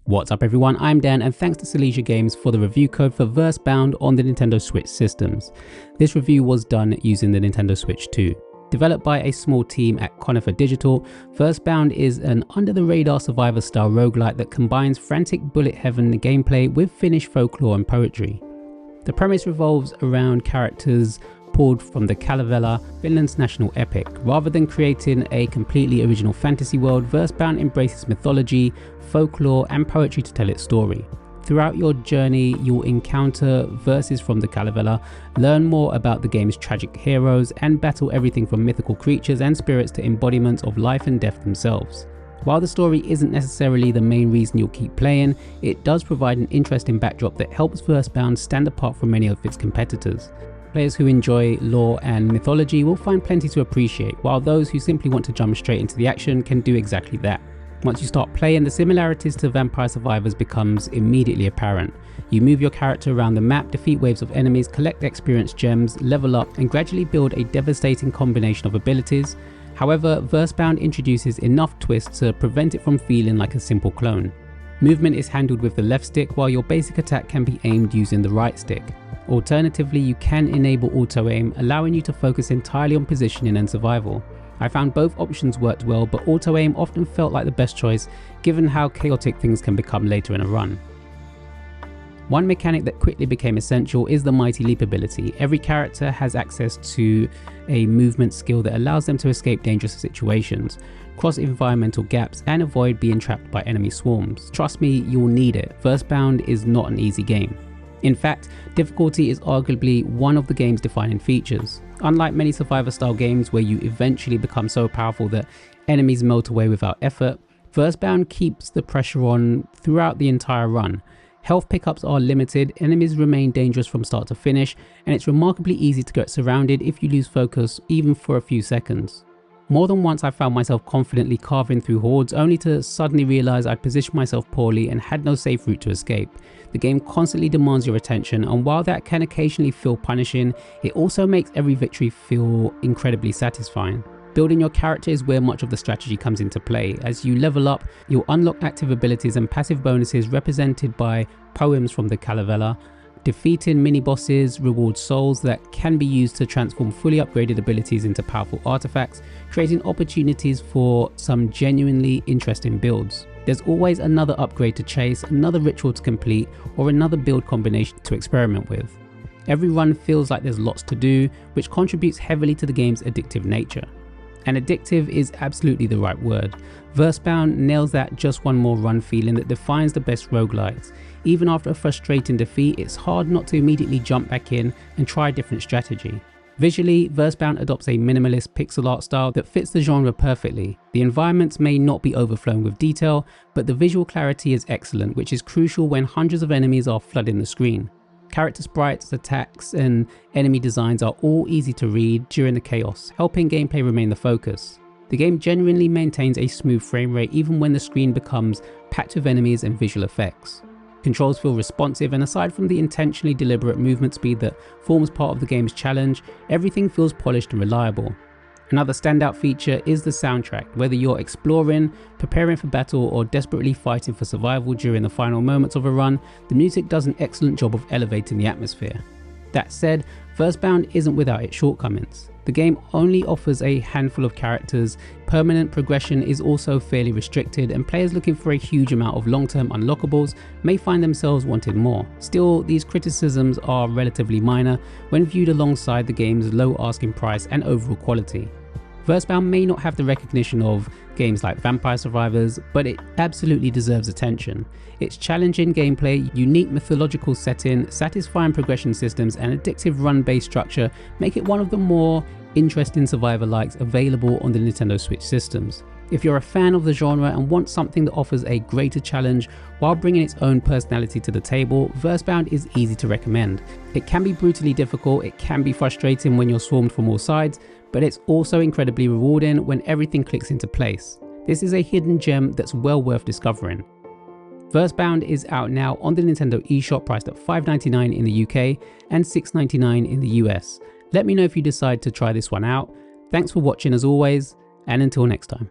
What's up everyone, I'm Dan and thanks to Silesia Games for the review code for Versebound on the Nintendo Switch systems. This review was done using the Nintendo Switch 2. Developed by a small team at Conifer Digital, Versebound is an under-the-radar survivor-style roguelite that combines frantic bullet heaven gameplay with Finnish folklore and poetry. The premise revolves around characters pulled from the Kalevala, Finland's national epic. Rather than creating a completely original fantasy world, Versebound embraces mythology, folklore and poetry to tell its story. Throughout your journey, you'll encounter verses from the Kalevala, learn more about the game's tragic heroes, and battle everything from mythical creatures and spirits to embodiments of life and death themselves. While the story isn't necessarily the main reason you'll keep playing, it does provide an interesting backdrop that helps Versebound stand apart from many of its competitors. Players who enjoy lore and mythology will find plenty to appreciate, while those who simply want to jump straight into the action can do exactly that. Once you start playing, the similarities to Vampire Survivors becomes immediately apparent. You move your character around the map, defeat waves of enemies, collect experience gems, level up, and gradually build a devastating combination of abilities. However, Versebound introduces enough twists to prevent it from feeling like a simple clone. Movement is handled with the left stick, while your basic attack can be aimed using the right stick. Alternatively, you can enable auto-aim, allowing you to focus entirely on positioning and survival. I found both options worked well, but auto-aim often felt like the best choice given how chaotic things can become later in a run. One mechanic that quickly became essential is the Mighty Leap ability. Every character has access to a movement skill that allows them to escape dangerous situations, cross environmental gaps, and avoid being trapped by enemy swarms. Trust me, you'll need it. Versebound is not an easy game. In fact, difficulty is arguably one of the game's defining features. Unlike many survivor-style games where you eventually become so powerful that enemies melt away without effort, Versebound keeps the pressure on throughout the entire run. Health pickups are limited, enemies remain dangerous from start to finish, and it's remarkably easy to get surrounded if you lose focus even for a few seconds. More than once I found myself confidently carving through hordes only to suddenly realise I'd positioned myself poorly and had no safe route to escape. The game constantly demands your attention, and while that can occasionally feel punishing, it also makes every victory feel incredibly satisfying. Building your character is where much of the strategy comes into play. As you level up, you'll unlock active abilities and passive bonuses represented by poems from the Kalevala. Defeating mini-bosses rewards souls that can be used to transform fully upgraded abilities into powerful artifacts, creating opportunities for some genuinely interesting builds. There's always another upgrade to chase, another ritual to complete, or another build combination to experiment with. Every run feels like there's lots to do, which contributes heavily to the game's addictive nature. And addictive is absolutely the right word. Versebound nails that just one more run feeling that defines the best roguelites. Even after a frustrating defeat, it's hard not to immediately jump back in and try a different strategy. Visually, Versebound adopts a minimalist pixel art style that fits the genre perfectly. The environments may not be overflowing with detail, but the visual clarity is excellent, which is crucial when hundreds of enemies are flooding the screen. Character sprites, attacks, and enemy designs are all easy to read during the chaos, helping gameplay remain the focus. The game genuinely maintains a smooth frame rate even when the screen becomes packed with enemies and visual effects. Controls feel responsive, and aside from the intentionally deliberate movement speed that forms part of the game's challenge, everything feels polished and reliable. Another standout feature is the soundtrack. Whether you're exploring, preparing for battle, or desperately fighting for survival during the final moments of a run, the music does an excellent job of elevating the atmosphere. That said, Versebound isn't without its shortcomings. The game only offers a handful of characters, permanent progression is also fairly restricted, and players looking for a huge amount of long-term unlockables may find themselves wanting more. Still, these criticisms are relatively minor when viewed alongside the game's low asking price and overall quality. Versebound may not have the recognition of games like Vampire Survivors, but it absolutely deserves attention. Its challenging gameplay, unique mythological setting, satisfying progression systems, and addictive run-based structure make it one of the more interesting survivor-likes available on the Nintendo Switch systems. If you're a fan of the genre and want something that offers a greater challenge while bringing its own personality to the table, Versebound is easy to recommend. It can be brutally difficult, it can be frustrating when you're swarmed from all sides, but it's also incredibly rewarding when everything clicks into place. This is a hidden gem that's well worth discovering. Versebound is out now on the Nintendo eShop, priced at $5.99 in the UK and $6.99 in the US. Let me know if you decide to try this one out. Thanks for watching as always, and until next time.